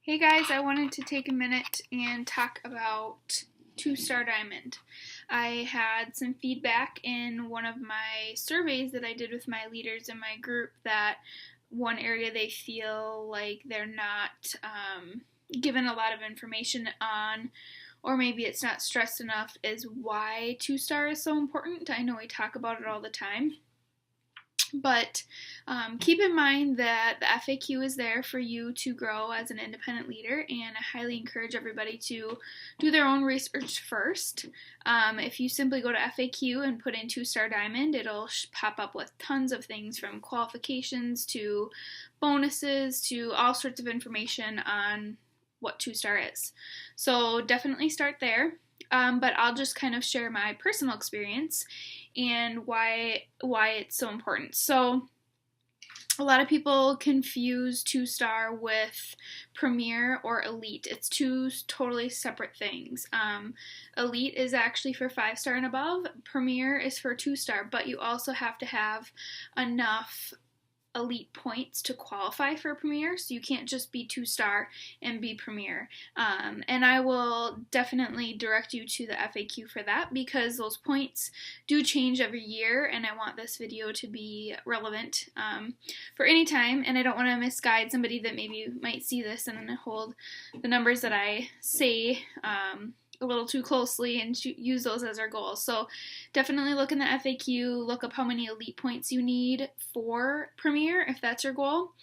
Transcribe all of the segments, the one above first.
Hey guys, I wanted to take a minute and talk about two-star diamond. I had some feedback in one of my surveys that I did with my leaders in my group that one area they feel like they're not given a lot of information on, or maybe it's not stressed enough, is why two-star is so important. I know we talk about it all the time. But keep in mind that the FAQ is there for you to grow as an independent leader, and I highly encourage everybody to do their own research first. If you simply go to FAQ and put in two-star diamond, it'll pop up with tons of things from qualifications to bonuses to all sorts of information on what two-star is. So definitely start there. But I'll just kind of share my personal experience and why it's so important. So a lot of people confuse two-star with Premier or Elite. It's two totally separate things. Elite is actually for 5-star and above. Premier is for 2-star, but you also have to have enough elite points to qualify for Premier, so you can't just be 2-star and be Premier. And I will definitely direct you to the FAQ for that because those points do change every year, and I want this video to be relevant for any time, and I don't want to misguide somebody that maybe might see this and hold the numbers that I say a little too closely and use those as our goals. So definitely look in the FAQ, look up how many elite points you need for Premier if that's your goal.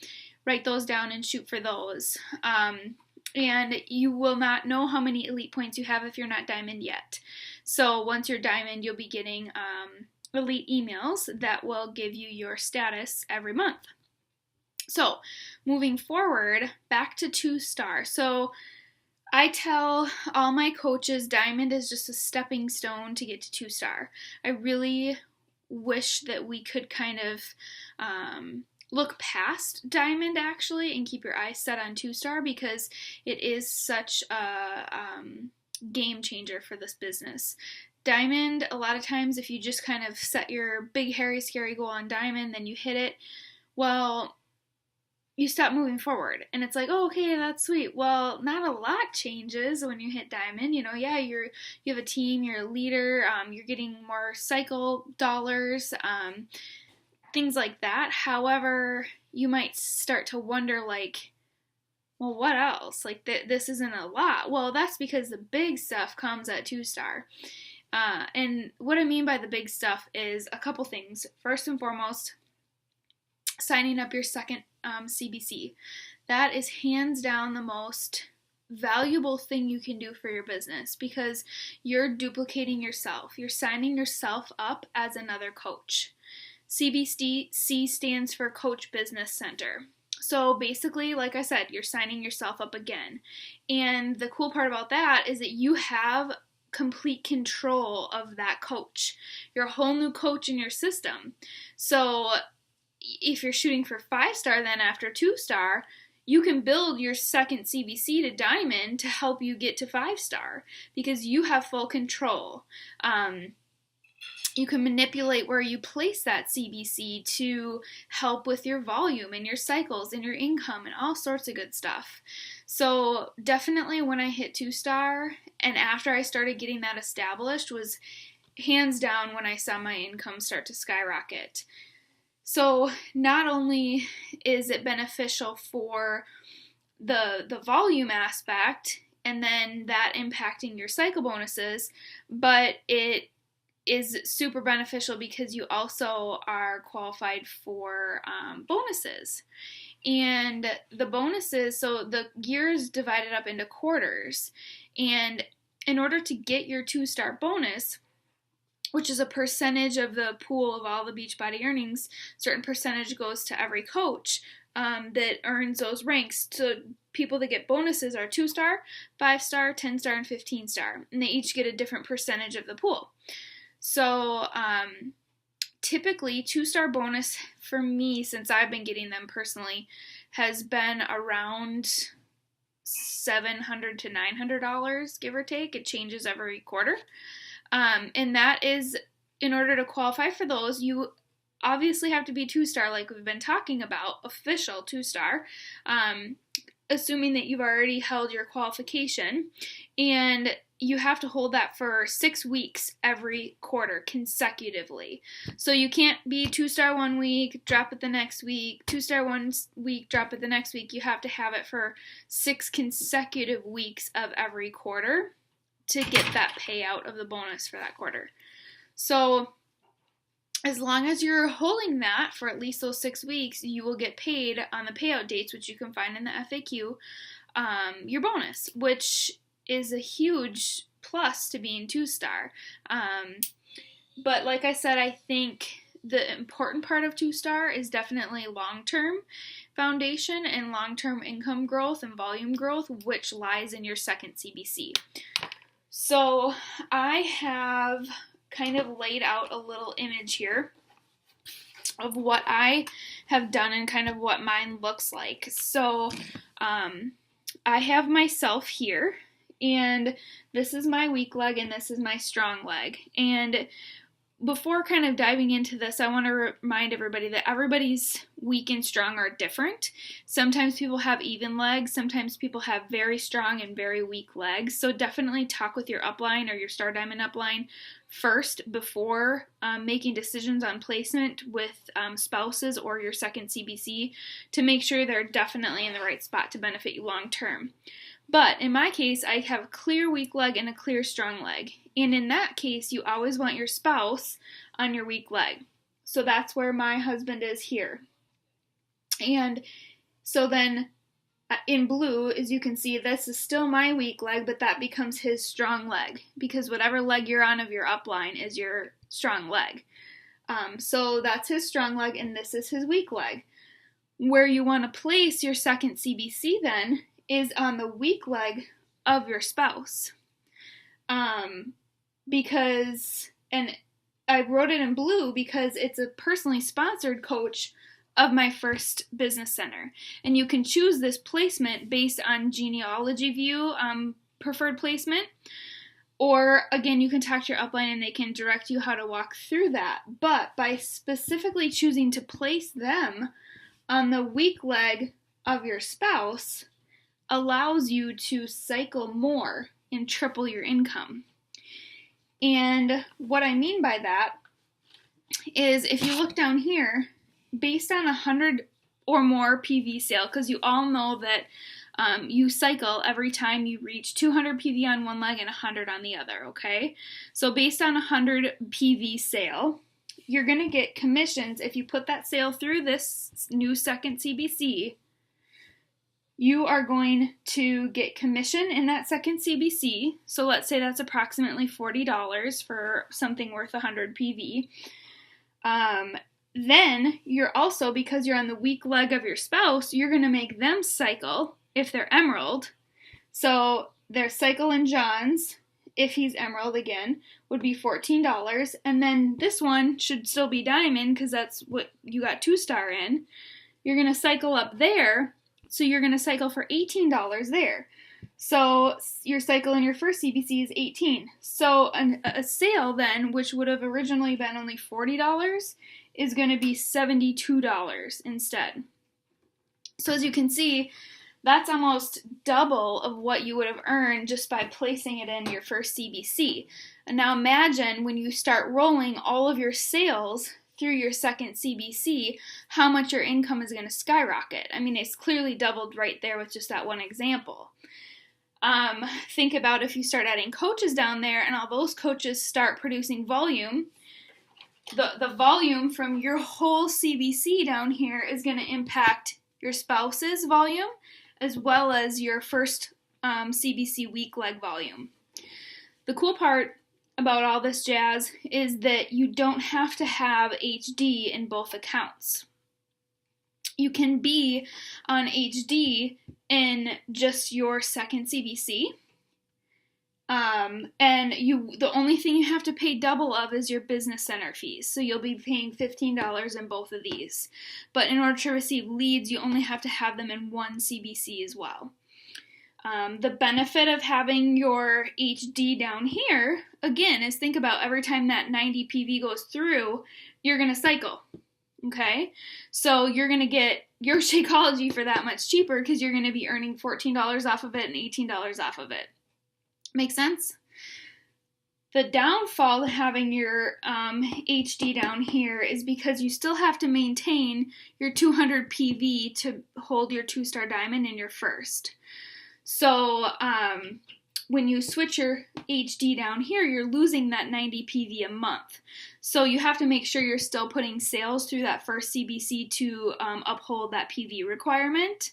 Write those down and shoot for those. And you will not know how many elite points you have if you're not diamond yet. So once you're diamond, you'll be getting elite emails that will give you your status every month. So moving forward, back to 2-star. So I tell all my coaches diamond is just a stepping stone to get to 2-star. I really wish that we could kind of look past diamond actually and keep your eyes set on 2-star because it is such a game changer for this business. Diamond, a lot of times if you just kind of set your big hairy scary goal on diamond, then you hit it, well, you stop moving forward and it's like, oh, okay, that's sweet. Well, not a lot changes when you hit diamond. You have a team, you're a leader, you're getting more cycle dollars, things like that. However, you might start to wonder like, well, what else? Like this isn't a lot. Well, that's because the big stuff comes at 2-star. And what I mean by the big stuff is a couple things. First and foremost, signing up your second CBC. That is hands down the most valuable thing you can do for your business because you're duplicating yourself. You're signing yourself up as another coach. CBC stands for Coach Business Center. So basically, like I said, you're signing yourself up again. And the cool part about that is that you have complete control of that coach. You're a whole new coach in your system. So if you're shooting for 5-star, then after 2-star, you can build your second CBC to diamond to help you get to 5-star because you have full control. You can manipulate where you place that CBC to help with your volume and your cycles and your income and all sorts of good stuff. So definitely when I hit 2-star and after I started getting that established was hands down when I saw my income start to skyrocket. So not only is it beneficial for the volume aspect and then that impacting your cycle bonuses, but it is super beneficial because you also are qualified for bonuses. And the bonuses, so the year is divided up into quarters. And in order to get your 2-star bonus, which is a percentage of the pool of all the Beachbody earnings, certain percentage goes to every coach that earns those ranks. So people that get bonuses are 2-star, 5-star, 10-star, and 15-star. And they each get a different percentage of the pool. So typically 2-star bonus for me, since I've been getting them personally, has been around $700 to $900, give or take. It changes every quarter. And that is, in order to qualify for those, you obviously have to be 2-star like we've been talking about, official 2-star. assuming that you've already held your qualification, and you have to hold that for 6 weeks every quarter consecutively. So you can't be 2-star one week, drop it the next week, 2-star one week, drop it the next week. You have to have it for 6 consecutive weeks of every quarter to get that payout of the bonus for that quarter. So as long as you're holding that for at least those 6 weeks, you will get paid on the payout dates, which you can find in the FAQ, your bonus, which is a huge plus to being 2-star. But like I said, I think the important part of 2-star is definitely long-term foundation and long-term income growth and volume growth, which lies in your second CBC. So I have kind of laid out a little image here of what I have done and kind of what mine looks like. So I have myself here, and this is my weak leg and this is my strong leg. And before kind of diving into this, I want to remind everybody that everybody's weak and strong are different. Sometimes people have even legs, sometimes people have very strong and very weak legs. So definitely talk with your upline or your Star Diamond upline first before making decisions on placement with spouses or your second CBC to make sure they're definitely in the right spot to benefit you long term. But in my case, I have a clear weak leg and a clear strong leg. And in that case, you always want your spouse on your weak leg. So that's where my husband is here. And so then in blue, as you can see, this is still my weak leg, but that becomes his strong leg, because whatever leg you're on of your upline is your strong leg. So that's his strong leg, and this is his weak leg. Where you want to place your second CBC then is on the weak leg of your spouse. Because, and I wrote it in blue because it's a personally sponsored coach of my first business center. And you can choose this placement based on genealogy view, preferred placement. Or again, you can talk to your upline and they can direct you how to walk through that. But by specifically choosing to place them on the weak leg of your spouse allows you to cycle more and triple your income. And what I mean by that is if you look down here, based on 100 or more PV sale, because you all know that you cycle every time you reach 200 PV on one leg and 100 on the other, okay? So based on 100 PV sale, you're going to get commissions. If you put that sale through this new second CBC, you are going to get commission in that second CBC. So let's say that's approximately $40 for something worth 100 PV. Then you're also, because you're on the weak leg of your spouse, you're going to make them cycle if they're emerald. So their cycle in John's, if he's emerald again, would be $14. And then this one should still be diamond because that's what you got 2-star in. You're going to cycle up there. So you're going to cycle for $18 there. So your cycle in your first CBC is $18. So a sale then, which would have originally been only $40, is going to be $72 instead. So as you can see, that's almost double of what you would have earned just by placing it in your first CBC. And now imagine when you start rolling all of your sales through your second CBC, how much your income is going to skyrocket. I mean, it's clearly doubled right there with just that one example. Think about if you start adding coaches down there and all those coaches start producing volume, the volume from your whole CBC down here is going to impact your spouse's volume as well as your first CBC weak leg volume. The cool part about all this jazz is that you don't have to have HD in both accounts. You can be on HD in just your second CBC. And the only thing you have to pay double of is your business center fees. So you'll be paying $15 in both of these. But in order to receive leads, you only have to have them in one CBC as well. The benefit of having your HD down here, again, is think about every time that 90 PV goes through, you're going to cycle. Okay, so you're going to get your Shakeology for that much cheaper because you're going to be earning $14 off of it and $18 off of it. Make sense? The downfall to having your HD down here is because you still have to maintain your 200 PV to hold your 2-star diamond in your first. So when you switch your HD down here, you're losing that 90 PV a month. So you have to make sure you're still putting sales through that first CBC to uphold that PV requirement.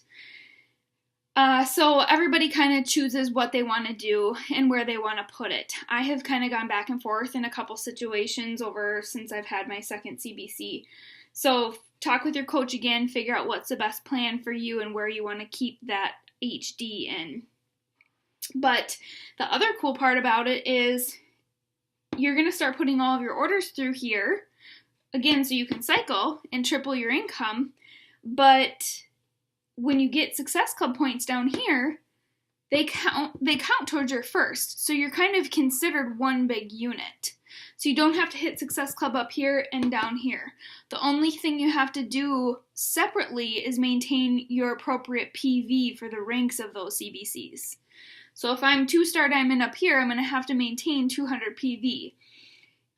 So everybody kind of chooses what they want to do and where they want to put it. I have kind of gone back and forth in a couple situations over since I've had my second CBC. So talk with your coach again, figure out what's the best plan for you and where you want to keep that HD in. But the other cool part about it is you're going to start putting all of your orders through here, again, so you can cycle and triple your income. But when you get Success Club points down here, they count towards your first. So you're kind of considered one big unit. So you don't have to hit Success Club up here and down here. The only thing you have to do separately is maintain your appropriate PV for the ranks of those CBCs. So if I'm 2-star diamond up here, I'm going to have to maintain 200 PV.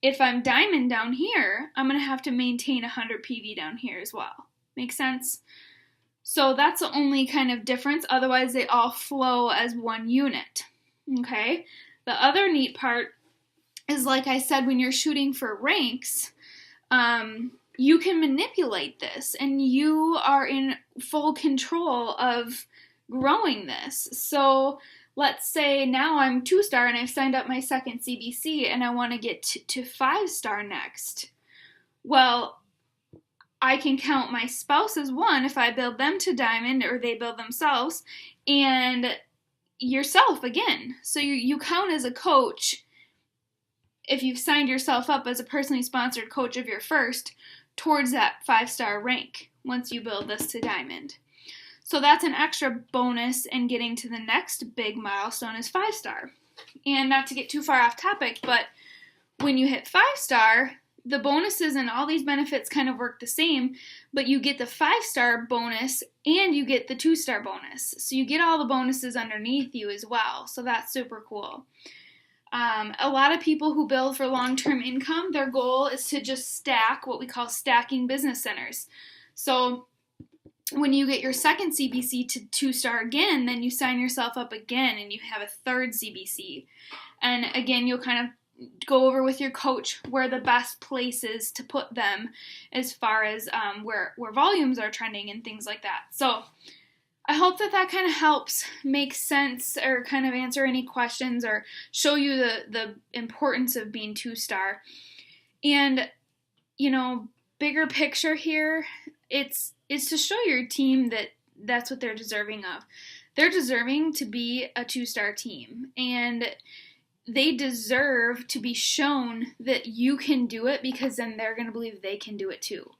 If I'm diamond down here, I'm going to have to maintain 100 PV down here as well. Make sense? So that's the only kind of difference. Otherwise, they all flow as one unit. Okay? The other neat part is, like I said, when you're shooting for ranks, you can manipulate this, and you are in full control of growing this. So let's say now I'm 2-star and I've signed up my second CBC and I want to get to 5-star next. Well, I can count my spouse as one if I build them to diamond or they build themselves, and yourself again. So you count as a coach if you've signed yourself up as a personally sponsored coach of your first towards that 5-star rank once you build this to diamond. So that's an extra bonus in getting to the next big milestone is 5-star. And not to get too far off topic, but when you hit 5-star, the bonuses and all these benefits kind of work the same, but you get the 5-star bonus and you get the 2-star bonus. So you get all the bonuses underneath you as well. So that's super cool. A lot of people who build for long-term income, their goal is to just stack what we call stacking business centers. So when you get your second CBC to 2-star again, then you sign yourself up again and you have a third CBC. And again, you'll kind of go over with your coach where the best places to put them as far as where volumes are trending and things like that. So I hope that kind of helps make sense or kind of answer any questions or show you the importance of being 2-star. And, bigger picture here, it's to show your team that that's what they're deserving of. They're deserving to be a 2-star team, and they deserve to be shown that you can do it because then they're going to believe they can do it too.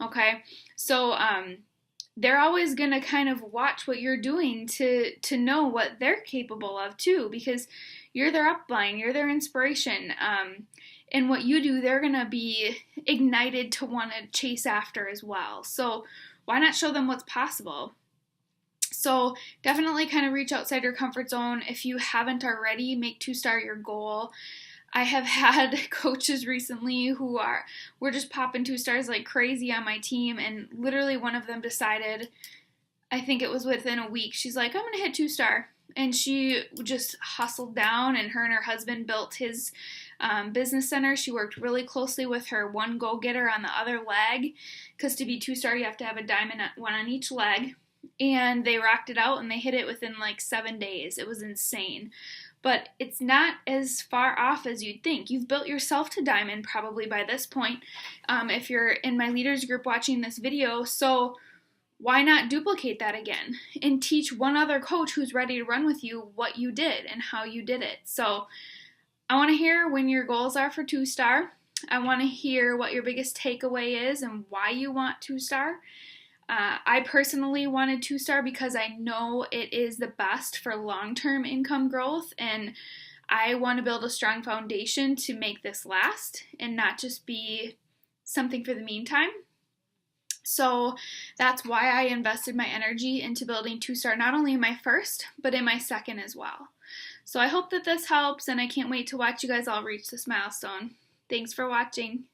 Okay? So they're always going to kind of watch what you're doing to know what they're capable of too, because you're their upline, you're their inspiration. And what you do, they're going to be ignited to want to chase after as well. So why not show them what's possible? So definitely kind of reach outside your comfort zone. If you haven't already, make 2-star your goal. I have had coaches recently who were just popping 2-stars like crazy on my team, and literally one of them decided, I think it was within a week, she's like, I'm going to hit 2-star. And she just hustled down, and her husband built his business center. She worked really closely with her one go-getter on the other leg, because to be 2-star, you have to have a diamond, one on each leg. And they rocked it out, and they hit it within like 7 days. It was insane. But it's not as far off as you'd think. You've built yourself to diamond probably by this point, if you're in my leaders group watching this video. So why not duplicate that again and teach one other coach who's ready to run with you what you did and how you did it. So I want to hear when your goals are for 2-star. I want to hear what your biggest takeaway is and why you want 2-star. I personally wanted 2-star because I know it is the best for long-term income growth, and I want to build a strong foundation to make this last and not just be something for the meantime. So that's why I invested my energy into building 2-star, not only in my first, but in my second as well. So I hope that this helps, and I can't wait to watch you guys all reach this milestone. Thanks for watching.